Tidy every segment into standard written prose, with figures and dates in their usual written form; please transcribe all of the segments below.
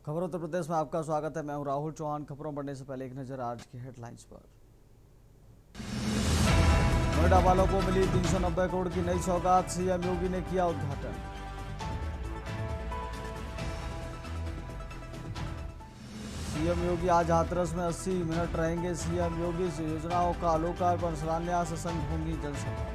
खबर उत्तर प्रदेश में आपका स्वागत है। मैं हूं राहुल चौहान। खबरों बढ़ने से पहले एक नजर आज की हेडलाइंस पर। नोएडा वालों को मिली 390 करोड़ की नई सौगात, सीएम योगी ने किया उद्घाटन। सीएम योगी आज हाथरस में 80 मिनट रहेंगे। सीएम योगी से योजनाओं का लोकार्पण, शिलान्यास संग होंगी जनसभा।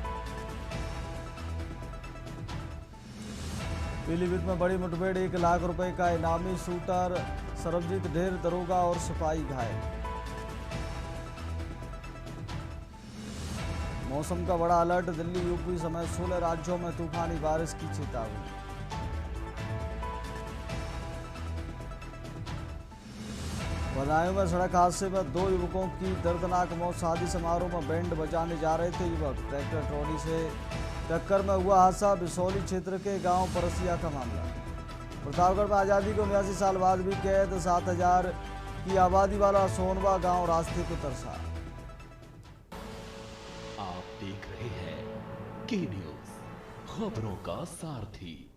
पीलीभीत में बड़ी मुठभेड़, 1 लाख रुपए का इनामी शूटर सरबजीत ढेर, दरोगा और सिपाही घायल। मौसम का बड़ा अलर्ट, दिल्ली यूपी समेत 16 राज्यों में तूफानी बारिश की चेतावनी। बदायूं में सड़क हादसे में 2 युवकों की दर्दनाक मौत, शादी समारोह में बैंड बजाने जा रहे थे युवक, ट्रैक्टर ट्रॉली से टक्कर में हुआ हादसा। बिसौली क्षेत्र के गांव परसिया का मामला। प्रतापगढ़ में आजादी को 89 साल बाद भी कैद, 7000 की आबादी वाला सोनवा गांव रास्ते को तरसा। आप देख रहे हैं के न्यूज, खबरों का सारथी।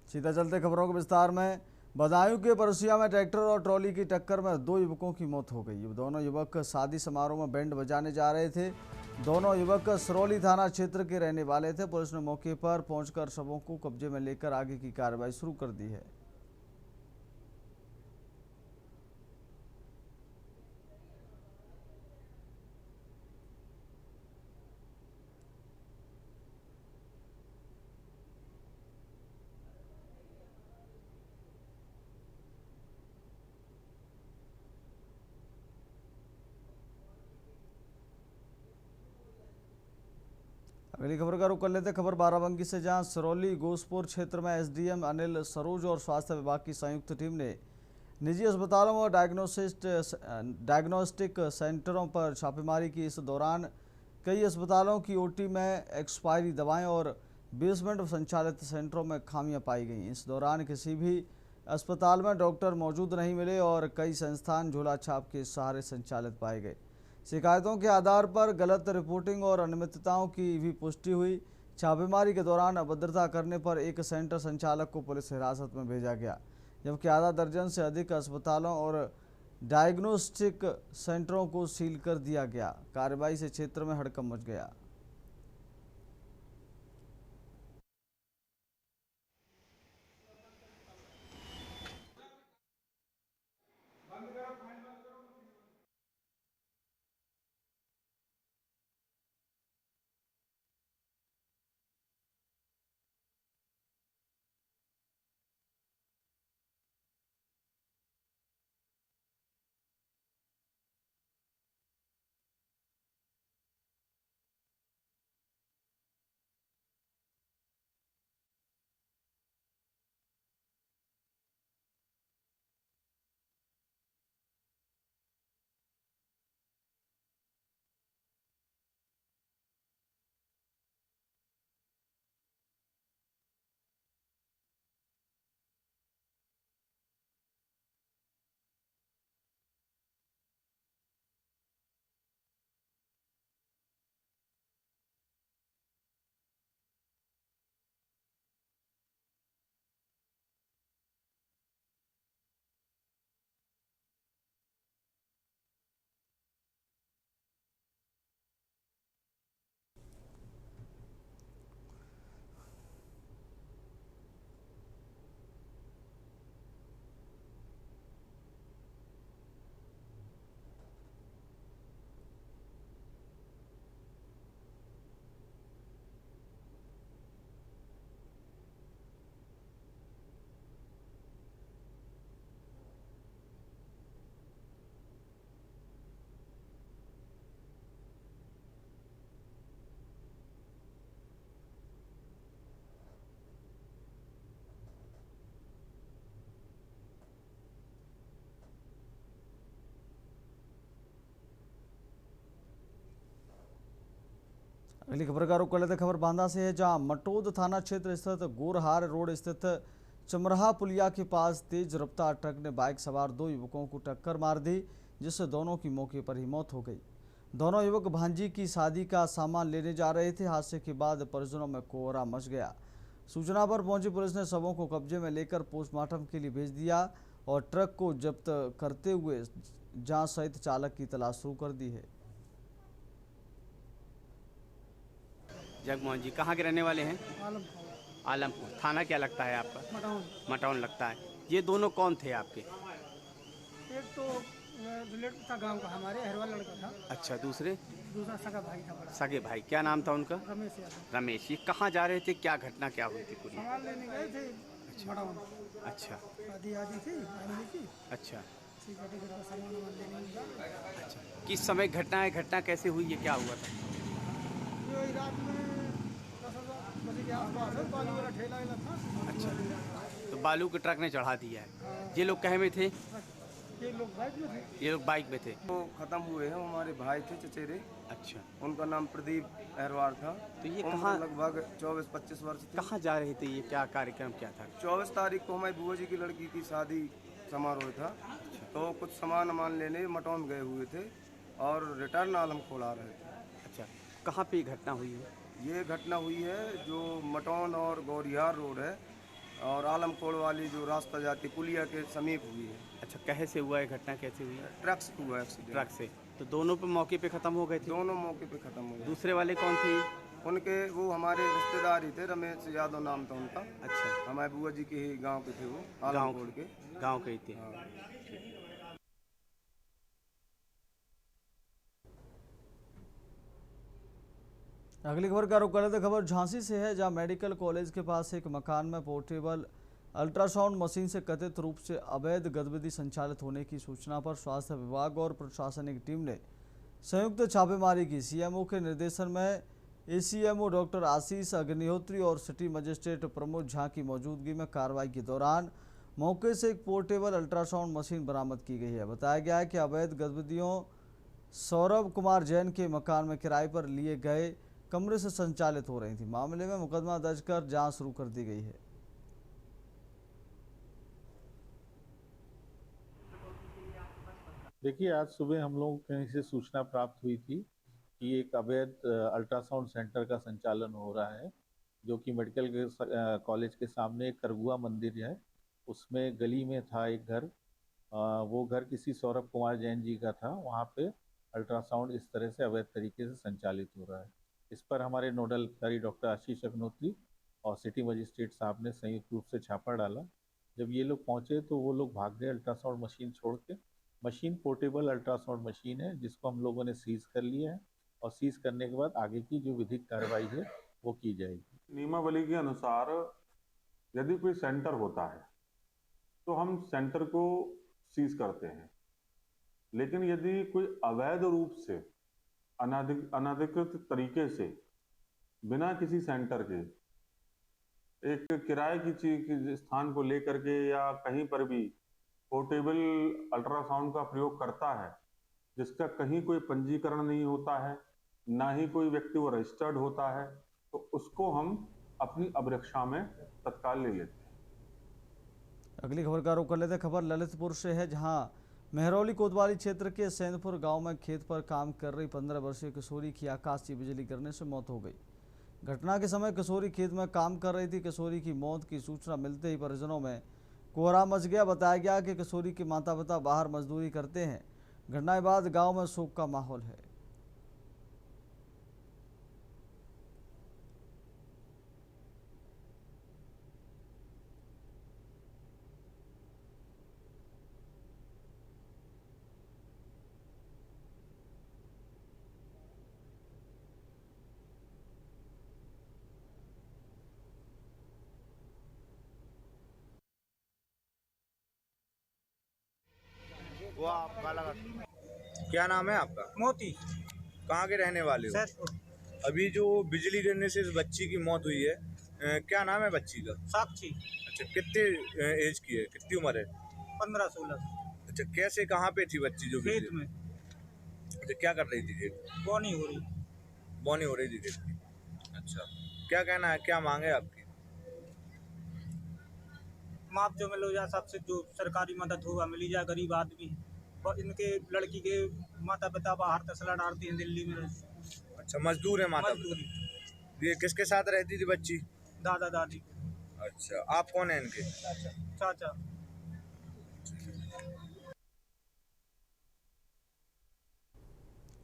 सीधा चलते खबरों के विस्तार में। बदायूं के परसिया में ट्रैक्टर और ट्रॉली की टक्कर में 2 युवकों की मौत हो गई। दोनों युवक शादी समारोह में बैंड बजाने जा रहे थे। दोनों युवक सरौली थाना क्षेत्र के रहने वाले थे। पुलिस ने मौके पर पहुंचकर शवों को कब्जे में लेकर आगे की कार्रवाई शुरू कर दी है। अगली खबर का रुख कर लेते। खबर बाराबंकी से, जहां सरौली गोसपुर क्षेत्र में एसडीएम अनिल सरोज और स्वास्थ्य विभाग की संयुक्त टीम ने निजी अस्पतालों और डायग्नोस्टिक सेंटरों पर छापेमारी की। इस दौरान कई अस्पतालों की ओटी में एक्सपायरी दवाएं और बेसमेंट संचालित सेंटरों में खामियां पाई गईं। इस दौरान किसी भी अस्पताल में डॉक्टर मौजूद नहीं मिले और कई संस्थान झोला छाप के सहारे संचालित पाए गए। शिकायतों के आधार पर गलत रिपोर्टिंग और अनियमितताओं की भी पुष्टि हुई। छापेमारी के दौरान अभद्रता करने पर एक सेंटर संचालक को पुलिस हिरासत में भेजा गया, जबकि आधा दर्जन से अधिक अस्पतालों और डायग्नोस्टिक सेंटरों को सील कर दिया गया। कार्रवाई से क्षेत्र में हड़कंप मच गया। अगली खबर का रुख कर लेते। खबर बांदा से है, जहां मटोद थाना क्षेत्र स्थित गोरहार रोड स्थित चमराहा पुलिया के पास तेज रफ्तार ट्रक ने बाइक सवार 2 युवकों को टक्कर मार दी, जिससे दोनों की मौके पर ही मौत हो गई। दोनों युवक भांजी की शादी का सामान लेने जा रहे थे। हादसे के बाद परिजनों में कोहरा मच गया। सूचना पर पहुंची पुलिस ने शवों को कब्जे में लेकर पोस्टमार्टम के लिए भेज दिया। और ट्रक को जब्त करते हुए जांच सहित चालक की तलाश शुरू कर दी है। जगमोहन जी कहाँ के रहने वाले हैं? आलमपुर। आलमपुर। थाना क्या लगता है आपका? मटाउन। मटाउन लगता है। ये दोनों कौन थे आपके? एक तो रिलेटिव था गांव का, हमारे अहरवा लड़का था। अच्छा, दूसरे? दूसरा सगा भाई था बड़ा, सगे भाई। क्या नाम था उनका? रमेश यादव। रमेश। ये कहाँ जा रहे थे? क्या घटना क्या हुई थी पूरी? सामान लेने गए थे मटाउन। अच्छा शादी आदि थी फैमिली की, अच्छा सिक्योरिटी गार्ड का सामान वामान लेने में जा अच्छा। किस समय घटना है? घटना कैसे हुई? ये क्या हुआ था? ये वही रात में 10 बजे के आसपास है, बालू वाला ठेला वाला था। अच्छा, तो बालू के ट्रक ने चढ़ा दिया है। ये लोग कहे में थे? ये लोग बाइक में थे। ये लोग बाइक में थे। वो खत्म हुए हैं, हमारे भाई थे चचेरे। अच्छा, उनका नाम प्रदीप अहरवार था। तो ये उम्र कहाँ लगभग 24-25 वर्ष थी। कहाँ जा रहे थे? ये क्या कार्यक्रम क्या था? 24 तारीख को हमारी बुआ जी की लड़की की शादी समारोह था, तो कुछ सामान लेने मटौन गए हुए थे और रिटर्न आलमखोल आ रहे थे। अच्छा, कहाँ पे ये घटना हुई है? ये घटना हुई है जो मटौन और गौरियार रोड है और आलमखोल वाली जो रास्ता जाती पुलिया के समीप हुई है। अच्छा, कहे से हुआ है? घटना कैसे हुई है? ट्रक से हुआ एक्सीडेंट। ट्रक से। तो दोनों पे मौके पे खत्म हो गए थे? दोनों मौके पे खत्म हो गए। दूसरे वाले कौन थे? उनके वो हमारे रिश्तेदार ही थे, रमेश यादव नाम था उनका। अच्छा, हमारे बुआ जी के ही गांव के थे वो, आलमखोल के। गांव के ही थे। हाँ। अगली खबर का रुख कर लेते। खबर झांसी से है, जहां मेडिकल कॉलेज के पास एक मकान में पोर्टेबल अल्ट्रासाउंड मशीन से कथित रूप से अवैध गतिविधि संचालित होने की सूचना पर स्वास्थ्य विभाग और प्रशासनिक टीम ने संयुक्त छापेमारी की। सीएमओ के निर्देशन में एसीएमओ डॉक्टर आशीष अग्निहोत्री और सिटी मजिस्ट्रेट प्रमोद झा की मौजूदगी में कार्रवाई के दौरान मौके से एक पोर्टेबल अल्ट्रासाउंड मशीन बरामद की गई है। बताया गया है कि अवैध गतिविधियों सौरभ कुमार जैन के मकान में किराए पर लिए गए कमरे से संचालित हो रही थी। मामले में मुकदमा दर्ज कर जांच शुरू कर दी गई है। देखिए, आज सुबह हम लोग कहीं से सूचना प्राप्त हुई थी कि एक अवैध अल्ट्रासाउंड सेंटर का संचालन हो रहा है, जो कि मेडिकल कॉलेज के सामने एक करगुआ मंदिर है, उसमें गली में था एक घर। वो घर किसी सौरभ कुमार जैन जी का था। वहाँ पे अल्ट्रासाउंड इस तरह से अवैध तरीके से संचालित हो रहा है। इस पर हमारे नोडल अधिकारी डॉक्टर आशीष अग्निहोत्री और सिटी मजिस्ट्रेट साहब ने संयुक्त रूप से छापा डाला। जब ये लोग पहुँचे तो वो लोग भाग गए अल्ट्रासाउंड मशीन छोड़ के। मशीन पोर्टेबल अल्ट्रासाउंड मशीन है, जिसको हम लोगों ने सीज कर लिया है और सीज करने के बाद आगे की जो विधिक कार्रवाई है वो की जाएगी। नियमावली के अनुसार यदि कोई सेंटर होता है तो हम सेंटर को सीज करते हैं, लेकिन यदि कोई अवैध रूप से अनधिकृत तरीके से बिना किसी सेंटर के एक किराए की चीज स्थान को लेकर के या कहीं पर भी पोर्टेबल अल्ट्रासाउंड का प्रयोग करता है, जिसका कहीं कोई पंजीकरण नहीं होता है, ना ही कोई व्यक्ति वो रजिस्टर्ड होता है, तो उसको हम अपनी अभिरक्षा में तत्काल ले लेते हैं। अगली खबर का रुख कर लेते। खबर ललितपुर से है, जहां मेहरौली कोतवाली क्षेत्र के सेंधपुर गांव में खेत पर काम कर रही 15 वर्षीय किशोरी की आकाशीय बिजली गिरने से मौत हो गई। घटना के समय किशोरी खेत में काम कर रही थी। किशोरी की मौत की सूचना मिलते ही परिजनों में कोहरा मच गया। बताया गया कि किशोरी के माता पिता बाहर मजदूरी करते हैं। घटना के बाद गांव में शोक का माहौल है। वो आपका लगा। क्या नाम है आपका? मोती। कहाँ के रहने वाले हो? अभी जो बिजली गिरने से इस बच्ची की मौत हुई है, क्या नाम है बच्ची का? साक्षी। अच्छा, कितने एज की है, कितनी उम्र है? 15-16। अच्छा, कैसे कहाँ पे थी बच्ची जो खेत में। अच्छा, क्या कर रही थी खेत? बोनी हो रही। बोनी हो रही थी खेत की। अच्छा, क्या कहना है, क्या मांगे आपकी? मुआवजा मिलो या सबसे जो सरकारी मदद होगा मिली जाए, गरीब आदमी। और इनके लड़की के माता पिता बाहर तसला डालते हैं दिल्ली में। अच्छा, मजदूर है माता? मजदूरी। ये किसके साथ रहती थी बच्ची? दादा दादी। अच्छा, आप कौन है इनके? चाचा।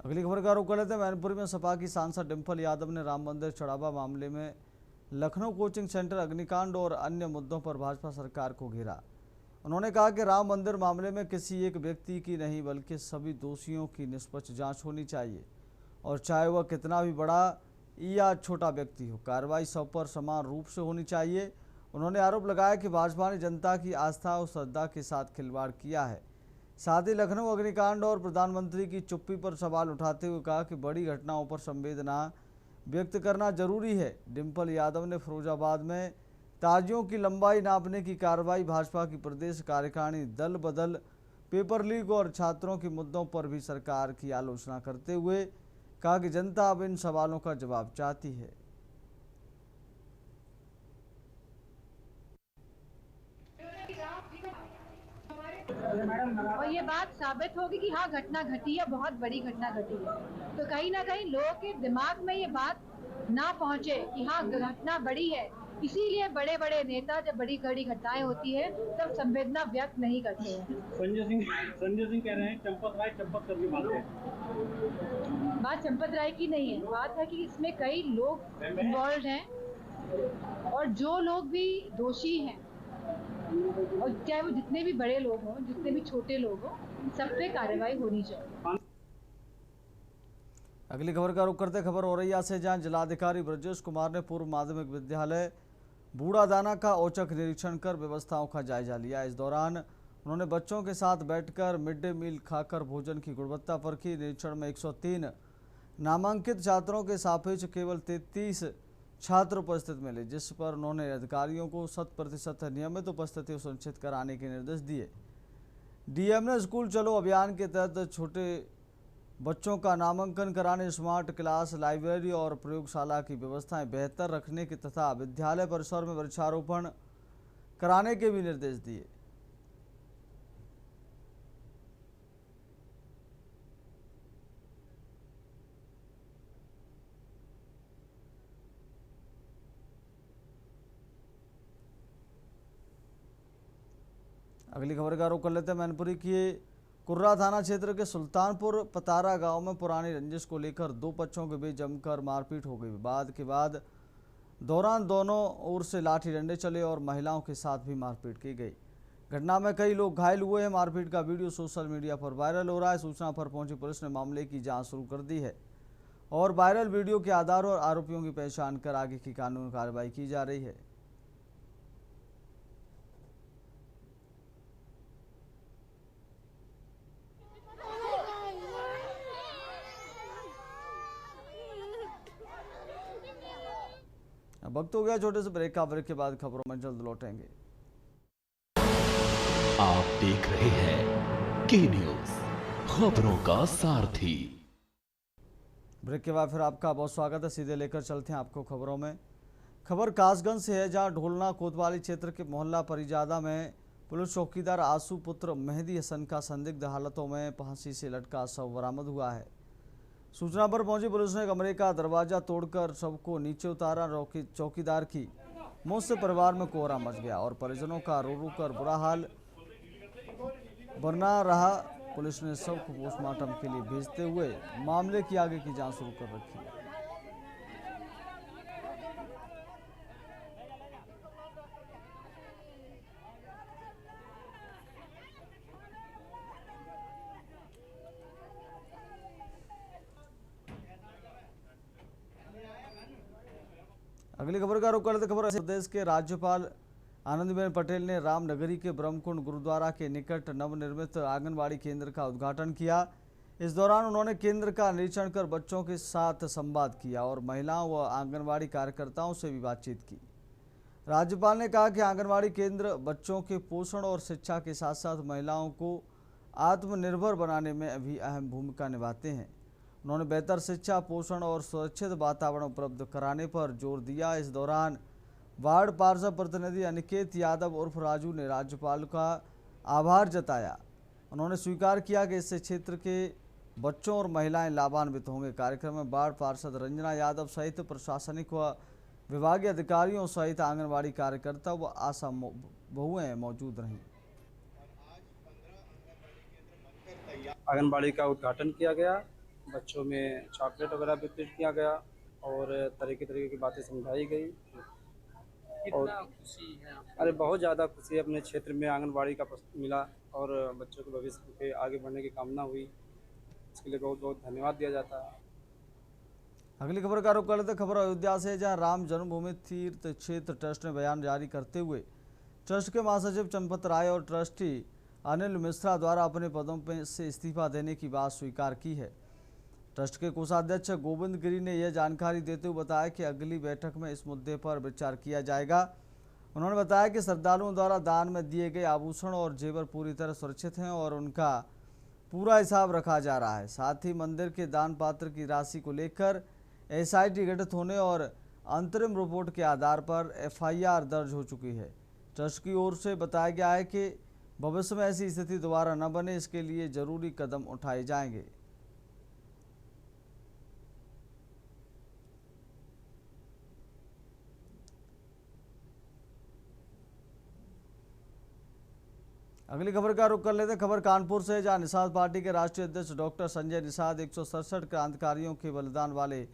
अगली खबर का रुख कर लेते हैं। मैनपुरी में सपा की सांसद डिम्पल यादव ने राम मंदिर चढ़ावा मामले में लखनऊ कोचिंग सेंटर अग्निकांड और अन्य मुद्दों पर भाजपा सरकार को घेरा। उन्होंने कहा कि राम मंदिर मामले में किसी एक व्यक्ति की नहीं बल्कि सभी दोषियों की निष्पक्ष जांच होनी चाहिए और चाहे वह कितना भी बड़ा या छोटा व्यक्ति हो, कार्रवाई सब पर समान रूप से होनी चाहिए। उन्होंने आरोप लगाया कि भाजपा ने जनता की आस्था और श्रद्धा के साथ खिलवाड़ किया है। साथ ही लखनऊ अग्निकांड और प्रधानमंत्री की चुप्पी पर सवाल उठाते हुए कहा कि बड़ी घटनाओं पर संवेदना व्यक्त करना जरूरी है। डिम्पल यादव ने फिरोजाबाद में ताजियों की लंबाई नापने की कार्रवाई, भाजपा की प्रदेश कार्यकारिणी दल बदल, पेपर लीक और छात्रों के मुद्दों पर भी सरकार की आलोचना करते हुए कहा कि जनता अब इन सवालों का जवाब चाहती है। और ये बात साबित होगी कि हाँ घटना घटी है, बहुत बड़ी घटना घटी है। तो कहीं ना कहीं लोगों के दिमाग में ये बात ना पहुंचे कि हाँ घटना बड़ी है, इसीलिए बड़े बड़े नेता जब बड़ी बड़ी घटनाएं होती है तब संवेदना व्यक्त नहीं करते हैं। संजय सिंह कह रहे हैं चंपत राय चंपत करके बात चंपत राय की नहीं है, बात है कि इसमें कई लोग इन्वॉल्व हैं और जो लोग भी दोषी हैं और चाहे वो जितने भी बड़े लोग हों, जितने भी छोटे लोग हों, सब पे कार्रवाई होनी चाहिए। अगली खबर का रुख करते खबर औरैया से, जहां जिलाधिकारी ब्रजेश कुमार ने पूर्व माध्यमिक विद्यालय बूढ़ादाना का औचक निरीक्षण कर व्यवस्थाओं का जायजा लिया। इस दौरान उन्होंने बच्चों के साथ बैठकर मिड डे मील खाकर भोजन की गुणवत्ता परखी। निरीक्षण में 103 नामांकित छात्रों के सापेक्ष केवल 33 छात्र उपस्थित मिले, जिस पर उन्होंने अधिकारियों को 100% नियमित उपस्थिति सुनिश्चित कराने के निर्देश दिए। डीएम ने स्कूल चलो अभियान के तहत छोटे बच्चों का नामांकन कराने, स्मार्ट क्लास, लाइब्रेरी और प्रयोगशाला की व्यवस्थाएं बेहतर रखने के तथा विद्यालय परिसर में वृक्षारोपण कराने के भी निर्देश दिए। अगली खबर का रुख कर लेते हैं। मैनपुरी के कुर्रा थाना क्षेत्र के सुल्तानपुर पतारा गांव में पुरानी रंजिश को लेकर दो पक्षों के बीच जमकर मारपीट हो गई। विवाद के बाद दौरान दोनों ओर से लाठी डंडे चले और महिलाओं के साथ भी मारपीट की गई। घटना में कई लोग घायल हुए हैं। मारपीट का वीडियो सोशल मीडिया पर वायरल हो रहा है। सूचना पर पहुंची पुलिस ने मामले की जांच शुरू कर दी है और वायरल वीडियो के आधार पर आरोपियों की पहचान कर आगे की कानूनी कार्रवाई की जा रही है। वक्त हो गया छोटे से ब्रेक का। ब्रेक के बाद खबरों में जल्द लौटेंगे। आप देख रहे हैं के न्यूज, खबरों का सारथी। ब्रेक के बाद फिर आपका बहुत स्वागत है। सीधे लेकर चलते हैं आपको खबरों में। खबर कासगंज से है, जहां ढोलना कोतवाली क्षेत्र के मोहल्ला परिजादा में पुलिस चौकीदार आसू पुत्र मेहदी हसन का संदिग्ध हालतों में फांसी से लटका शव बरामद हुआ है। सूचना पर पहुंची पुलिस ने कमरे का दरवाजा तोड़कर शव को नीचे उतारा। चौकीदार की मौत से परिवार में कोहरा मच गया और परिजनों का रो रो कर बुरा हाल बना रहा। पुलिस ने शव को पोस्टमार्टम के लिए भेजते हुए मामले की आगे की जांच शुरू कर रखी है। अगली खबर का रुख करते खबर प्रदेश के राज्यपाल आनंदीबेन पटेल ने रामनगरी के ब्रह्मकुंड गुरुद्वारा के निकट नवनिर्मित आंगनबाड़ी केंद्र का उद्घाटन किया। इस दौरान उन्होंने केंद्र का निरीक्षण कर बच्चों के साथ संवाद किया और महिलाओं व आंगनबाड़ी कार्यकर्ताओं से भी बातचीत की। राज्यपाल ने कहा कि आंगनबाड़ी केंद्र बच्चों के पोषण और शिक्षा के साथ साथ महिलाओं को आत्मनिर्भर बनाने में भी अहम भूमिका निभाते हैं। उन्होंने बेहतर शिक्षा, पोषण और सुरक्षित वातावरण उपलब्ध कराने पर जोर दिया। इस दौरान वार्ड पार्षद प्रतिनिधि अनिकेत यादव उर्फ राजू ने राज्यपाल का आभार जताया। उन्होंने स्वीकार किया कि इससे क्षेत्र के बच्चों और महिलाएं लाभान्वित होंगे। कार्यक्रम में वार्ड पार्षद रंजना यादव सहित प्रशासनिक व विभागीय अधिकारियों सहित आंगनबाड़ी कार्यकर्ता व आशा बहुएं मौजूद रहीं। आंगनबाड़ी का उद्घाटन किया गया, बच्चों में चॉकलेट वगैरह वितरित किया गया और तरीके की बातें समझाई गई। और खुशी है? अरे बहुत ज़्यादा खुशी है, अपने क्षेत्र में आंगनबाड़ी का मिला और बच्चों के भविष्य के आगे बढ़ने की कामना हुई, इसके लिए बहुत बहुत धन्यवाद दिया जाता है। अगली खबर का रुख कर लेते। खबर अयोध्या से, जहां राम जन्मभूमि तीर्थ क्षेत्र ट्रस्ट ने बयान जारी करते हुए ट्रस्ट के महासचिव चंपत राय और ट्रस्टी अनिल मिश्रा द्वारा अपने पदों से इस्तीफा देने की बात स्वीकार की है। ट्रस्ट के कोषाध्यक्ष गोविंद गिरी ने यह जानकारी देते हुए बताया कि अगली बैठक में इस मुद्दे पर विचार किया जाएगा। उन्होंने बताया कि श्रद्धालुओं द्वारा दान में दिए गए आभूषण और जेवर पूरी तरह सुरक्षित हैं और उनका पूरा हिसाब रखा जा रहा है। साथ ही मंदिर के दान पात्र की राशि को लेकर SIT गठित होने और अंतरिम रिपोर्ट के आधार पर FIR दर्ज हो चुकी है। ट्रस्ट की ओर से बताया गया है कि भविष्य में ऐसी स्थिति दोबारा न बने, इसके लिए जरूरी कदम उठाए जाएंगे। अगली खबर का रुख कर लेते। खबर कानपुर से, जहां निषाद पार्टी के राष्ट्रीय अध्यक्ष डॉक्टर संजय निषाद 167 क्रांतिकारियों के बलिदान वाले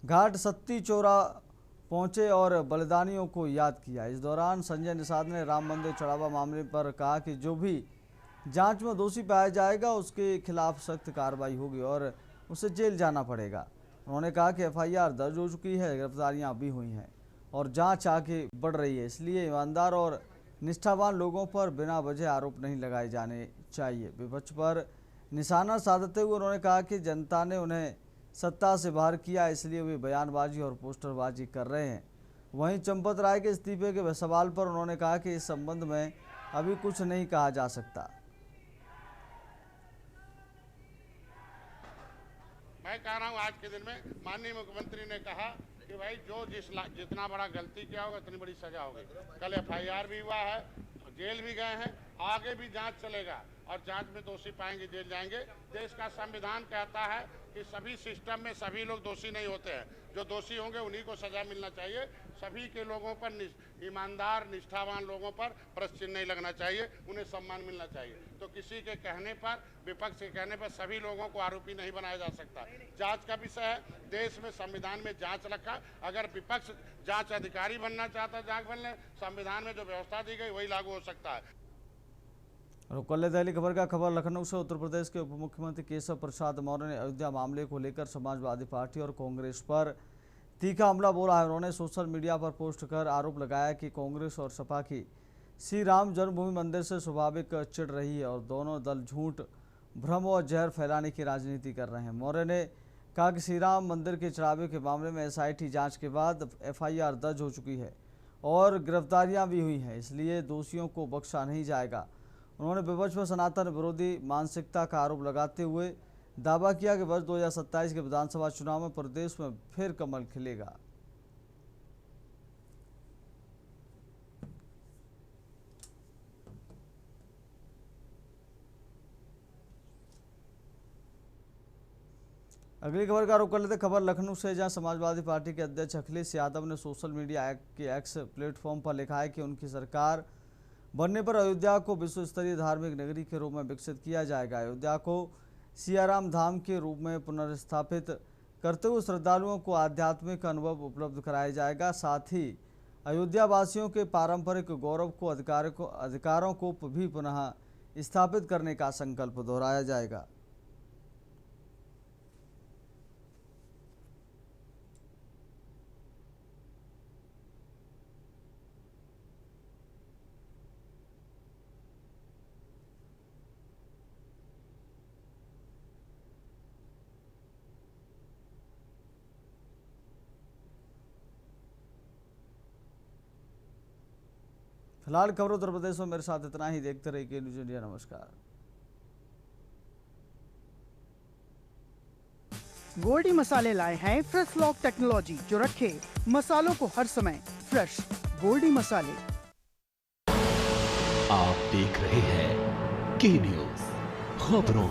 घाट सत्ती चौरा पहुंचे और बलिदानियों को याद किया। इस दौरान संजय निषाद ने राम मंदिर चढ़ावा मामले पर कहा कि जो भी जांच में दोषी पाया जाएगा उसके खिलाफ सख्त कार्रवाई होगी और उसे जेल जाना पड़ेगा। उन्होंने कहा कि FIR दर्ज हो चुकी है, गिरफ्तारियां भी हुई हैं और जांच आगे बढ़ रही है, इसलिए ईमानदार और निष्ठावान लोगों पर बिना वजह आरोप नहीं लगाए जाने चाहिए। विपक्ष पर निशाना साधते हुए उन्होंने कहा कि जनता ने उन्हें सत्ता से बाहर किया, इसलिए वे बयानबाजी और पोस्टरबाजी कर रहे हैं। वहीं चंपत राय के इस्तीफे के सवाल पर उन्होंने कहा कि इस संबंध में अभी कुछ नहीं कहा जा सकता। मैं कह रहा हूँ आज के दिन में माननीय मुख्यमंत्री ने कहा कि भाई जो जितना बड़ा गलती किया होगा उतनी बड़ी सजा होगी। कल FIR भी हुआ है, जेल भी गए हैं, आगे भी जांच चलेगा और जांच में दोषी पाएंगे जेल जाएंगे। देश का संविधान कहता है कि सभी सिस्टम में सभी लोग दोषी नहीं होते हैं, जो दोषी होंगे उन्हीं को सजा मिलना चाहिए। सभी के लोगों पर, ईमानदार निष्ठावान लोगों पर प्रश्न नहीं लगना चाहिए, उन्हें सम्मान मिलना चाहिए। तो किसी के कहने पर, विपक्ष के कहने पर सभी लोगों को आरोपी नहीं बनाया जा सकता। जांच का विषय है, देश में संविधान में जांच रखा। अगर विपक्ष जांच अधिकारी बनना चाहता है, जांच बन ले, संविधान में जो व्यवस्था दी गई वही लागू हो सकता है। कल दिल्ली खबर का खबर लखनऊ से, उत्तर प्रदेश के उप मुख्यमंत्री केशव प्रसाद मौर्य ने अयोध्या मामले को लेकर समाजवादी पार्टी और कांग्रेस पर तीखा हमला बोला है। उन्होंने सोशल मीडिया पर पोस्ट कर आरोप लगाया कि कांग्रेस और सपा की श्री राम जन्मभूमि मंदिर से स्वाभाविक चिढ़ रही है और दोनों दल झूठ, भ्रम और जहर फैलाने की राजनीति कर रहे हैं। मौर्य ने कहा कि श्री राम मंदिर के चढ़ावे के मामले में SIT जांच के बाद FIR दर्ज हो चुकी है और गिरफ्तारियां भी हुई हैं, इसलिए दोषियों को बख्शा नहीं जाएगा। उन्होंने विपक्ष पर सनातन विरोधी मानसिकता का आरोप लगाते हुए दावा किया कि वर्ष 2027 के विधानसभा चुनाव में प्रदेश में फिर कमल खिलेगा। अगली खबर का रुख कर लेते। खबर लखनऊ से, जहां समाजवादी पार्टी के अध्यक्ष अखिलेश यादव ने सोशल मीडिया के X प्लेटफॉर्म पर लिखा है कि उनकी सरकार बनने पर अयोध्या को विश्व स्तरीय धार्मिक नगरी के रूप में विकसित किया जाएगा। अयोध्या को सियाराम धाम के रूप में पुनर्स्थापित करते हुए श्रद्धालुओं को आध्यात्मिक अनुभव उपलब्ध कराया जाएगा। साथ ही अयोध्या वासियों के पारंपरिक गौरव को, अधिकारों को भी पुनः स्थापित करने का संकल्प दोहराया जाएगा। फिलहाल खबर उत्तर प्रदेश में मेरे साथ इतना ही। देखते रहिए न्यूज़ इंडिया। नमस्कार। गोल्डी मसाले लाए हैं फ्रेश लॉक टेक्नोलॉजी, जो रखे मसालों को हर समय फ्रेश। गोल्डी मसाले। आप देख रहे हैं के न्यूज़, खबरों